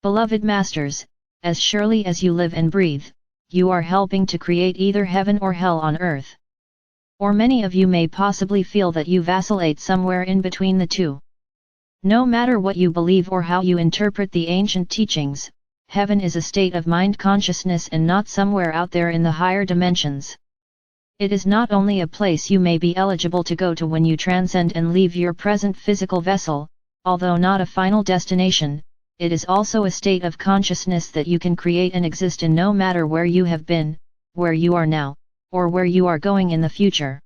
Beloved Masters, as surely as you live and breathe, you are helping to create either heaven or hell on earth. Or many of you may possibly feel that you vacillate somewhere in between the two. No matter what you believe or how you interpret the ancient teachings, heaven is a state of mind consciousness and not somewhere out there in the higher dimensions. It is not only a place you may be eligible to go to when you transcend and leave your present physical vessel, although not a final destination, it is also a state of consciousness that you can create and exist in no matter where you have been, where you are now, or where you are going in the future.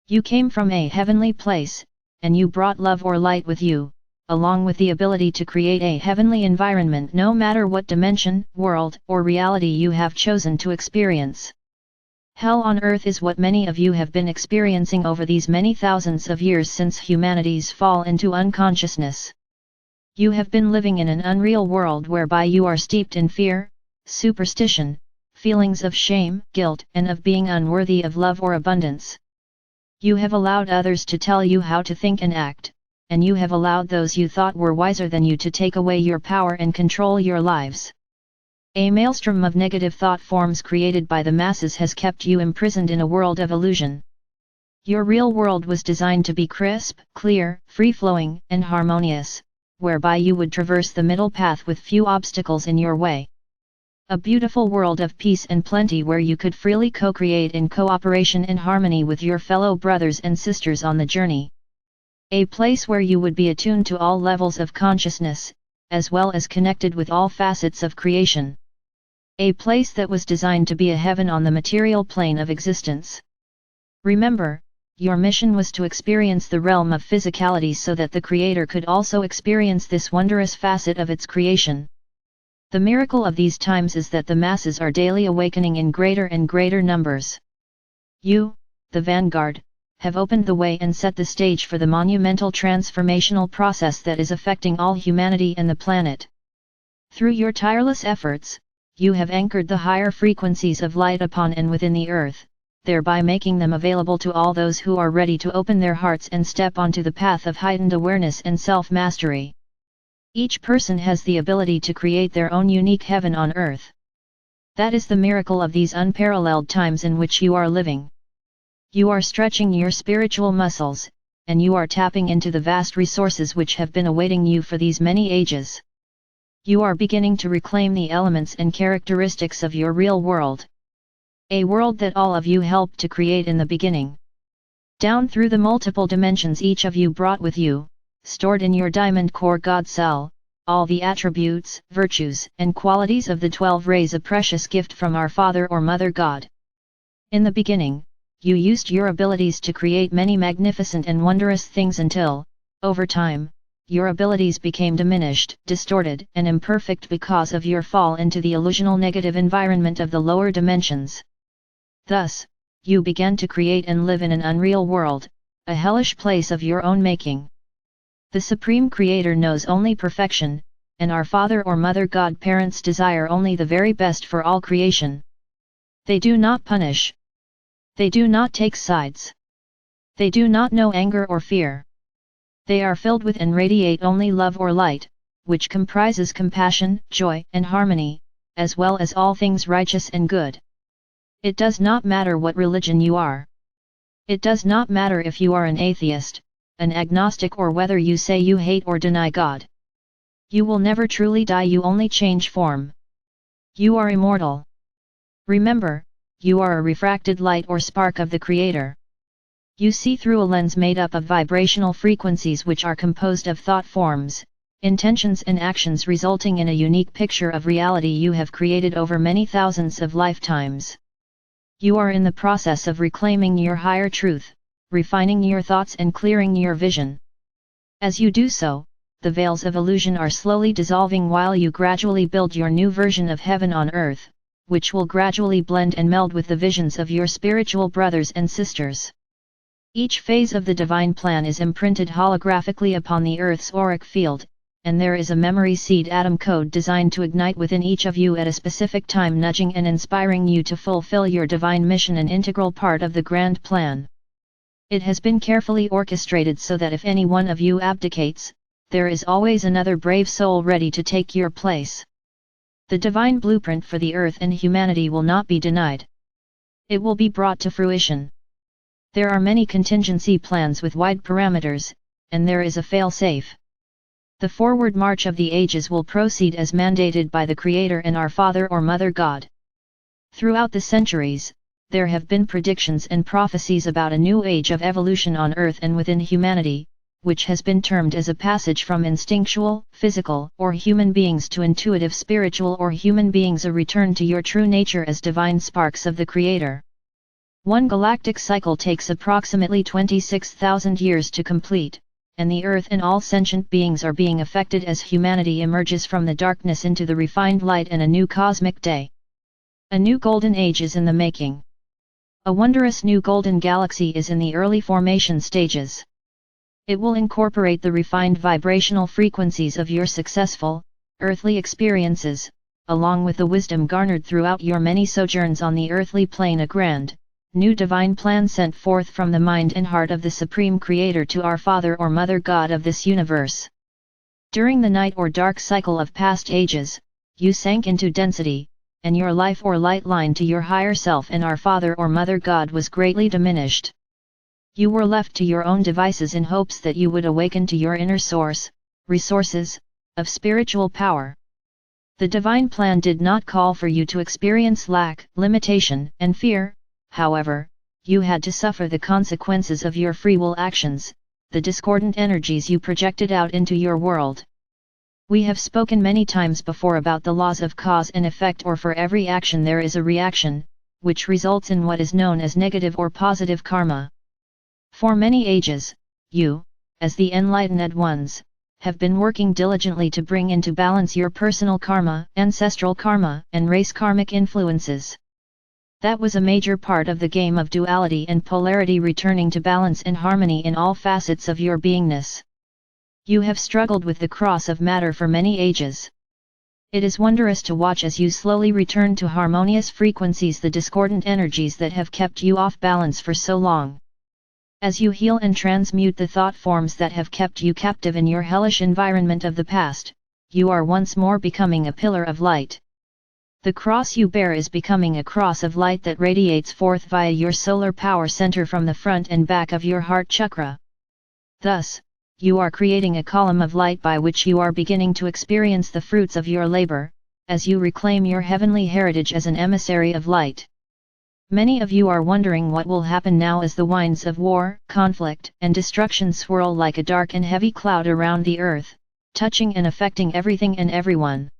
You came from a heavenly place, and you brought love or light with you, along with the ability to create a heavenly environment no matter what dimension, world, or reality you have chosen to experience. Hell on earth is what many of you have been experiencing over these many thousands of years since humanity's fall into unconsciousness. You have been living in an unreal world whereby you are steeped in fear, superstition, feelings of shame, guilt, and of being unworthy of love or abundance. You have allowed others to tell you how to think and act, and you have allowed those you thought were wiser than you to take away your power and control your lives. A maelstrom of negative thought forms created by the masses has kept you imprisoned in a world of illusion. Your real world was designed to be crisp, clear, free-flowing, and harmonious, whereby you would traverse the middle path with few obstacles in your way. A beautiful world of peace and plenty where you could freely co-create in cooperation and harmony with your fellow brothers and sisters on the journey. A place where you would be attuned to all levels of consciousness, as well as connected with all facets of creation. A place that was designed to be a heaven on the material plane of existence. Remember, your mission was to experience the realm of physicality so that the Creator could also experience this wondrous facet of its creation. The miracle of these times is that the masses are daily awakening in greater and greater numbers. You, the vanguard, have opened the way and set the stage for the monumental transformational process that is affecting all humanity and the planet. Through your tireless efforts, you have anchored the higher frequencies of light upon and within the earth, thereby making them available to all those who are ready to open their hearts and step onto the path of heightened awareness and self-mastery. Each person has the ability to create their own unique heaven on earth. That is the miracle of these unparalleled times in which you are living. You are stretching your spiritual muscles, and you are tapping into the vast resources which have been awaiting you for these many ages. You are beginning to reclaim the elements and characteristics of your real world. A world that all of you helped to create in the beginning. Down through the multiple dimensions each of you brought with you, stored in your diamond core God cell, all the attributes, virtues, and qualities of the 12 rays, a precious gift from our Father or Mother God. In the beginning, you used your abilities to create many magnificent and wondrous things until, over time, your abilities became diminished, distorted, and imperfect because of your fall into the illusional negative environment of the lower dimensions. Thus, you began to create and live in an unreal world, a hellish place of your own making. The Supreme Creator knows only perfection, and our Father or Mother God parents desire only the very best for all creation. They do not punish. They do not take sides. They do not know anger or fear. They are filled with and radiate only love or light, which comprises compassion, joy, and harmony, as well as all things righteous and good. It does not matter what religion you are. It does not matter if you are an atheist, an agnostic, or whether you say you hate or deny God. You will never truly die, you only change form. You are immortal. Remember, you are a refracted light or spark of the Creator. You see through a lens made up of vibrational frequencies which are composed of thought forms, intentions and actions, resulting in a unique picture of reality you have created over many thousands of lifetimes. You are in the process of reclaiming your higher truth, refining your thoughts and clearing your vision. As you do so, the veils of illusion are slowly dissolving while you gradually build your new version of heaven on earth, which will gradually blend and meld with the visions of your spiritual brothers and sisters. Each phase of the divine plan is imprinted holographically upon the Earth's auric field, and there is a memory seed atom code designed to ignite within each of you at a specific time, nudging and inspiring you to fulfill your divine mission, an integral part of the grand plan. It has been carefully orchestrated so that if any one of you abdicates, there is always another brave soul ready to take your place. The divine blueprint for the earth and humanity will not be denied. It will be brought to fruition. There are many contingency plans with wide parameters, and there is a fail-safe. The forward march of the ages will proceed as mandated by the Creator and our Father or Mother God. Throughout the centuries, there have been predictions and prophecies about a new age of evolution on Earth and within humanity, which has been termed as a passage from instinctual, physical, or human beings to intuitive spiritual or human beings, a return to your true nature as divine sparks of the Creator. One galactic cycle takes approximately 26,000 years to complete, and the Earth and all sentient beings are being affected as humanity emerges from the darkness into the refined light and a new cosmic day. A new golden age is in the making. A wondrous new golden galaxy is in the early formation stages. It will incorporate the refined vibrational frequencies of your successful, earthly experiences, along with the wisdom garnered throughout your many sojourns on the earthly plane, a grand, new divine plan sent forth from the mind and heart of the Supreme Creator to our Father or Mother God of this universe. During the night or dark cycle of past ages, you sank into density, and your life or light line to your higher self and our Father or Mother God was greatly diminished. You were left to your own devices in hopes that you would awaken to your inner source, resources, of spiritual power. The divine plan did not call for you to experience lack, limitation, and fear. However, you had to suffer the consequences of your free will actions, the discordant energies you projected out into your world. We have spoken many times before about the laws of cause and effect, or for every action there is a reaction, which results in what is known as negative or positive karma. For many ages, you, as the enlightened ones, have been working diligently to bring into balance your personal karma, ancestral karma, and race karmic influences. That was a major part of the game of duality and polarity, returning to balance and harmony in all facets of your beingness. You have struggled with the cross of matter for many ages. It is wondrous to watch as you slowly return to harmonious frequencies the discordant energies that have kept you off balance for so long. As you heal and transmute the thought forms that have kept you captive in your hellish environment of the past, you are once more becoming a pillar of light. The cross you bear is becoming a cross of light that radiates forth via your solar power center from the front and back of your heart chakra. Thus, you are creating a column of light by which you are beginning to experience the fruits of your labor, as you reclaim your heavenly heritage as an emissary of light. Many of you are wondering what will happen now as the winds of war, conflict, and destruction swirl like a dark and heavy cloud around the earth, touching and affecting everything and everyone.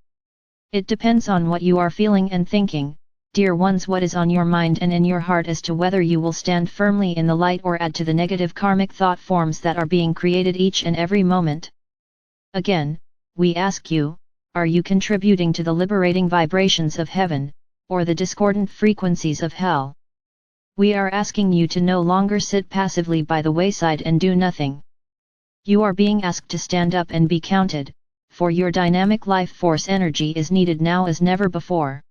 It depends on what you are feeling and thinking, dear ones, what is on your mind and in your heart, as to whether you will stand firmly in the light or add to the negative karmic thought forms that are being created each and every moment. Again, we ask you, are you contributing to the liberating vibrations of heaven, or the discordant frequencies of hell? We are asking you to no longer sit passively by the wayside and do nothing. You are being asked to stand up and be counted, for your dynamic life force energy is needed now as never before.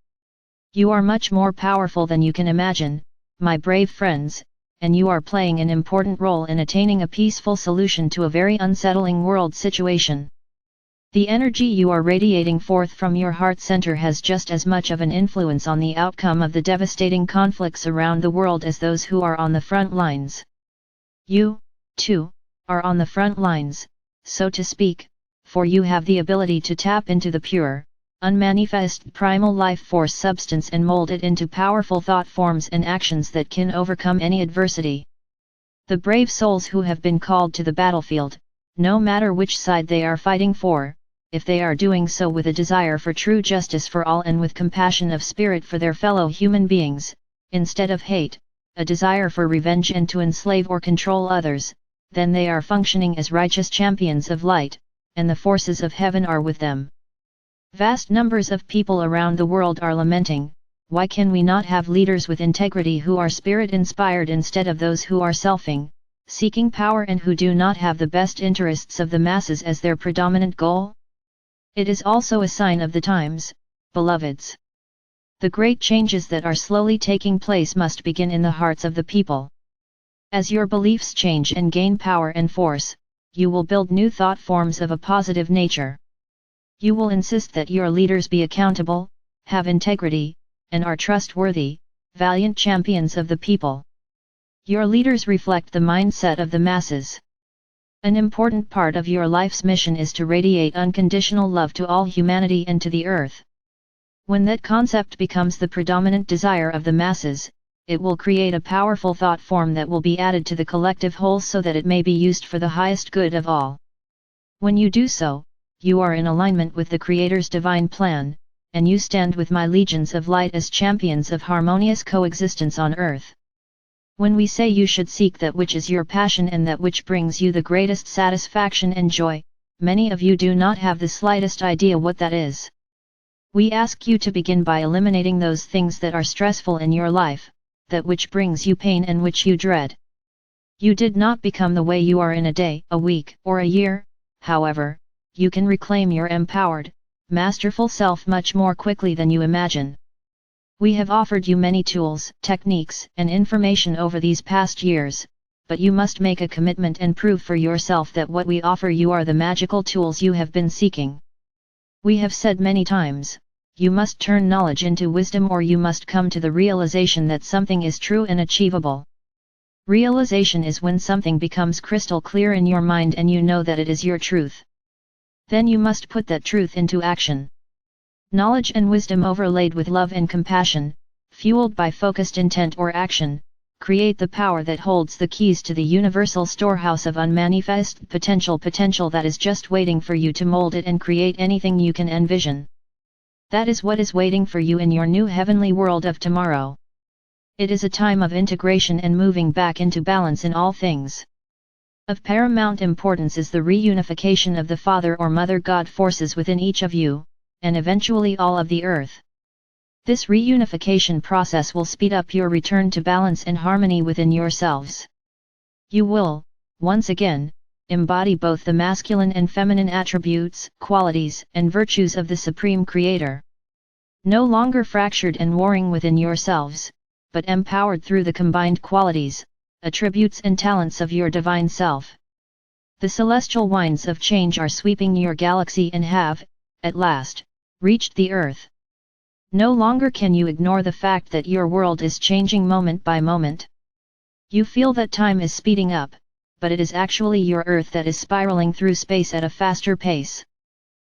You are much more powerful than you can imagine, my brave friends, and you are playing an important role in attaining a peaceful solution to a very unsettling world situation. The energy you are radiating forth from your heart center has just as much of an influence on the outcome of the devastating conflicts around the world as those who are on the front lines. You, too, are on the front lines, so to speak, for you have the ability to tap into the pure, unmanifest primal life force substance and mold it into powerful thought forms and actions that can overcome any adversity. The brave souls who have been called to the battlefield, no matter which side they are fighting for, if they are doing so with a desire for true justice for all and with compassion of spirit for their fellow human beings, instead of hate, a desire for revenge and to enslave or control others, then they are functioning as righteous champions of light, and the forces of heaven are with them. Vast numbers of people around the world are lamenting, why can we not have leaders with integrity who are spirit-inspired instead of those who are selfing, seeking power, and who do not have the best interests of the masses as their predominant goal? It is also a sign of the times, beloveds. The great changes that are slowly taking place must begin in the hearts of the people. As your beliefs change and gain power and force, you will build new thought forms of a positive nature. You will insist that your leaders be accountable, have integrity, and are trustworthy, valiant champions of the people. Your leaders reflect the mindset of the masses. An important part of your life's mission is to radiate unconditional love to all humanity and to the earth. When that concept becomes the predominant desire of the masses, it will create a powerful thought form that will be added to the collective whole so that it may be used for the highest good of all. When you do so, you are in alignment with the Creator's divine plan, and you stand with my legions of light as champions of harmonious coexistence on earth. When we say you should seek that which is your passion and that which brings you the greatest satisfaction and joy, many of you do not have the slightest idea what that is. We ask you to begin by eliminating those things that are stressful in your life, that which brings you pain and which you dread. You did not become the way you are in a day, a week, or a year. However, you can reclaim your empowered, masterful self much more quickly than you imagine. We have offered you many tools, techniques, and information over these past years, but you must make a commitment and prove for yourself that what we offer you are the magical tools you have been seeking. We have said many times, you must turn knowledge into wisdom or you must come to the realization that something is true and achievable. Realization is when something becomes crystal clear in your mind and you know that it is your truth. Then you must put that truth into action. Knowledge and wisdom overlaid with love and compassion, fueled by focused intent or action, create the power that holds the keys to the universal storehouse of unmanifest potential that is just waiting for you to mold it and create anything you can envision. That is what is waiting for you in your new heavenly world of tomorrow. It is a time of integration and moving back into balance in all things. Of paramount importance is the reunification of the Father or Mother God forces within each of you, and eventually all of the earth. This reunification process will speed up your return to balance and harmony within yourselves. You will, once again, embody both the masculine and feminine attributes, qualities, and virtues of the Supreme Creator. No longer fractured and warring within yourselves, but empowered through the combined qualities, attributes and talents of your divine self. The celestial winds of change are sweeping your galaxy and have, at last, reached the earth. No longer can you ignore the fact that your world is changing moment by moment. You feel that time is speeding up, but it is actually your earth that is spiraling through space at a faster pace.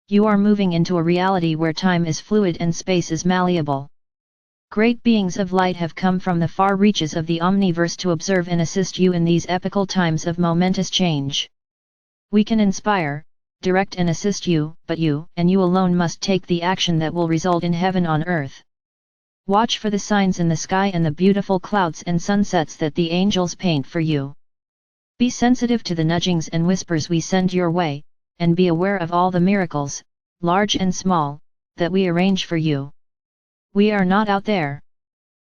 You are moving into a reality where time is fluid and space is malleable. Great beings of light have come from the far reaches of the omniverse to observe and assist you in these epical times of momentous change. We can inspire, direct and assist you, but you, and you alone must take the action that will result in heaven on earth. Watch for the signs in the sky and the beautiful clouds and sunsets that the angels paint for you. Be sensitive to the nudgings and whispers we send your way, and be aware of all the miracles, large and small, that we arrange for you. We are not out there.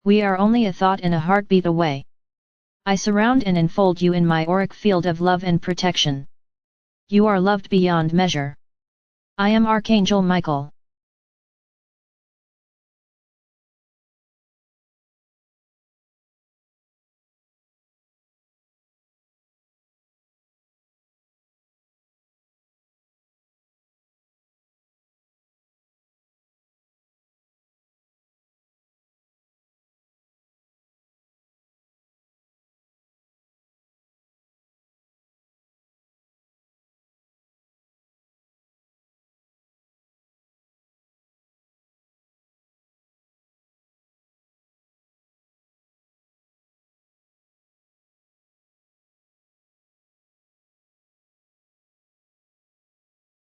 We are only a thought and a heartbeat away. I surround and enfold you in my auric field of love and protection. You are loved beyond measure. I am Archangel Michael.